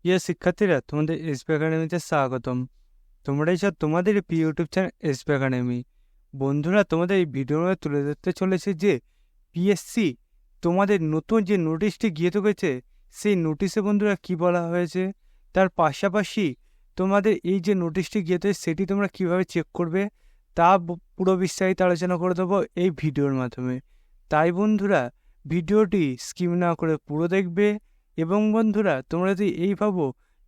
প্রিয় শিক্ষার্থীরা, তোমাদের এসপি একাডেমিতে স্বাগতম। তোমরাই সব তোমাদের প্রিয় ইউটিউব চ্যানেল এসপি একাডেমি। বন্ধুরা, তোমাদের এই ভিডিওর মধ্যে তুলে ধরতে চলেছে যে পিএসসি তোমাদের নতুন যে নোটিশটি গিয়ে গেছে, সেই নোটিশে বন্ধুরা কি বলা হয়েছে, তার পাশাপাশি তোমাদের এই যে নোটিশটি গিয়েছে সেটি তোমরা কিভাবে চেক করবে তা পুরো বিস্তারিত আলোচনা করে দেবো এই ভিডিওর মাধ্যমে। তাই বন্ধুরা, ভিডিওটি স্কিপ না করে পুরো দেখবে। এবং বন্ধুরা, তোমরা যদি এই ভাবো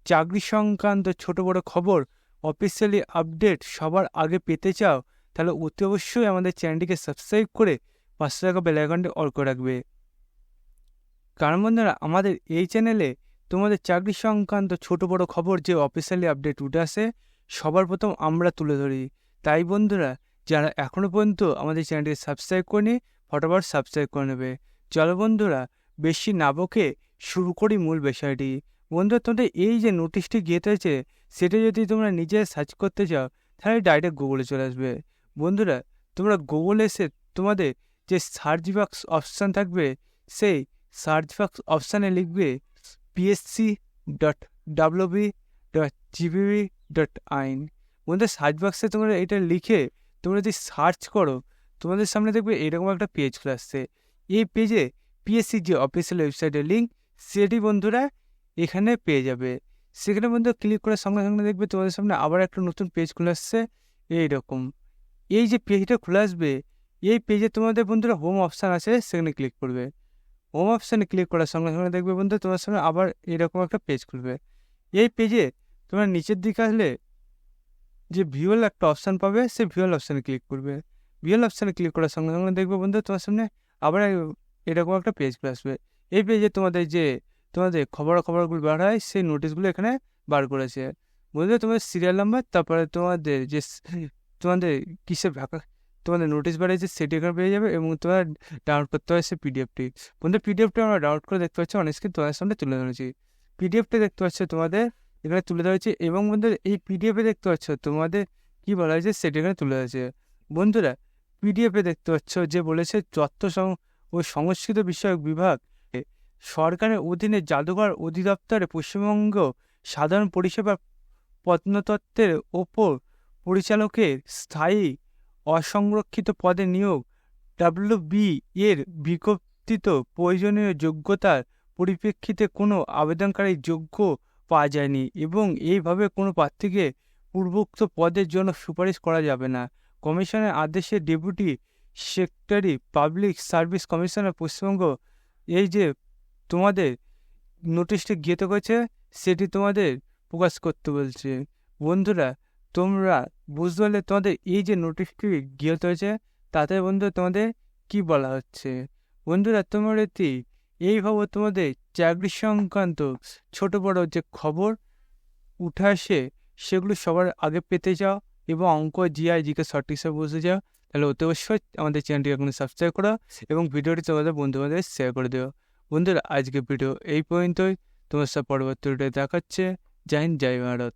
চাকরি সংক্রান্ত ছোট বড় খবর অফিসিয়ালি আপডেট সবার আগে পেতে চাও, তাহলে অতি অবশ্যই আমাদের চ্যানেলটিকে সাবস্ক্রাইব করে পাশে থাকা বেল আইকনটি অল করে রাখবে। কারণ বন্ধুরা, আমাদের এই চ্যানেলে তোমাদের চাকরি সংক্রান্ত ছোট বড় খবর যে অফিসিয়ালি আপডেট উঠে আসে সবার প্রথম আমরা তুলে ধরি। তাই বন্ধুরা, যারা এখনও পর্যন্ত আমাদের চ্যানেলটিকে সাবস্ক্রাইব করেনি, ফটোফট সাবস্ক্রাইব করে নেবে। চলো বন্ধুরা, বেশি না বকে শুরু করি মূল বিষয়টি। বন্ধুরা, তোমাদের এই যে নোটিশটি গিয়ে হয়েছে সেটা যদি তোমরা নিজে সার্চ করতে চাও, তাহলে ডাইরেক্ট গুগলে চলে আসবে। বন্ধুরা, তোমরা গুগলে এসে তোমাদের যে সার্চ বক্স অপশান থাকবে, সেই সার্চ বক্স অপশানে লিখবে psc.wb.gbb.in। বন্ধুরা, সার্চ বক্সে তোমরা এটা লিখে তোমরা যদি সার্চ করো, তোমাদের সামনে দেখবে এরকম একটা পেজ খুলে আসছে। এই পেজে পিএসসি যে অফিসিয়াল ওয়েবসাইটের লিঙ্ক সেটি বন্ধুরা এখানে পেয়ে যাবে। সেখানে বন্ধুরা ক্লিক করার সঙ্গে সঙ্গে দেখবে তোমাদের সামনে আবার একটা নতুন পেজ খুলে আসছে এইরকম। এই যে পেজটা খুলে আসবে, এই পেজে তোমাদের বন্ধুরা হোম অপশান আছে, সেখানে ক্লিক করবে। হোম অপশানে ক্লিক করার সঙ্গে সঙ্গে দেখবে বন্ধু তোমার সামনে আবার এরকম একটা পেজ খুলবে। এই পেজে তোমরা নিচের দিকে আসলে যে ভিউয়াল একটা অপশান পাবে, সেই ভিউয়াল অপশানে ক্লিক করবে। ভিউয়াল অপশানে ক্লিক করার সঙ্গে সঙ্গে দেখবে বন্ধু তোমার সামনে আবার এরকম একটা পেজ খুলে আসবে। এই পেজে তোমাদের খবরগুলো বার হয়, সেই নোটিশগুলো এখানে বার করেছে। বন্ধু, তোমাদের সিরিয়াল নাম্বার, তারপরে তোমাদের কিসের তোমাদের নোটিশ বাড়িয়েছে সেটি এখানে পেয়ে যাবে, এবং তোমার ডাউনলোড করতে হয় সে পিডিএফটি। বন্ধু, পিডিএফটি আমরা ডাউনলোড করে দেখতে পাচ্ছি, অনেক তোমাদের সামনে তুলে ধরেছি। পিডিএফটি দেখতে পাচ্ছ তোমাদের এখানে তুলে ধরেছি, এবং বন্ধুরা এই পিডিএফে দেখতে পাচ্ছ তোমাদের কি বলা হয়েছে সেটি এখানে তুলে ধরেছে। বন্ধুরা, পিডিএফে দেখতে পাচ্ছ যে বলেছে তথ্য ও সংস্কৃত বিষয়ক বিভাগ সরকারের অধীনে জাদুঘর অধিদপ্তরে পশ্চিমবঙ্গ সাধারণ পরিষেবা প্রত্নতত্ত্বের ওপর পরিচালকের স্থায়ী অসংরক্ষিত পদে নিয়োগ WB এর বিজ্ঞপ্তিত প্রয়োজনীয় যোগ্যতার পরিপ্রেক্ষিতে কোনো আবেদনকারী যোগ্য পাওয়া যায়নি, এবং এইভাবে কোনো প্রার্থীকে পূর্বোক্ত পদের জন্য সুপারিশ করা যাবে না। কমিশনের আদেশে deputy secretary public service commissioner Paschimbanga এই যে তোমাদের নোটিশটি গিয়ে করেছে সেটি তোমাদের প্রকাশ করতে বলছে। বন্ধুরা, তোমরা বুঝতে পারলে তোমাদের এই যে নোটিশটি গিয়ে হয়েছে তাতে বন্ধু তোমাদের কি বলা হচ্ছে। বন্ধুরা, তোমরা এইভাবে তোমাদের চাকরি সংক্রান্ত ছোট বড় যে খবর উঠে আসে সেগুলো সবার আগে পেতে চাও, এবং অঙ্ক জিআই জিকে সঠিক হিসাবে বুঝতে চাও, তাহলে অতি অবশ্যই আমাদের চ্যানেলটি এখন সাবস্ক্রাইব করো এবং ভিডিওটি তোমাদের বন্ধুবান্ধব শেয়ার করে দিও। বন্ধুরা, আজকে ভিডিও এই পর্যন্তই। তোমার সব পরবর্তী ভিডিও দেখাচ্ছে। জয় হিন্দ, জয় ভারত।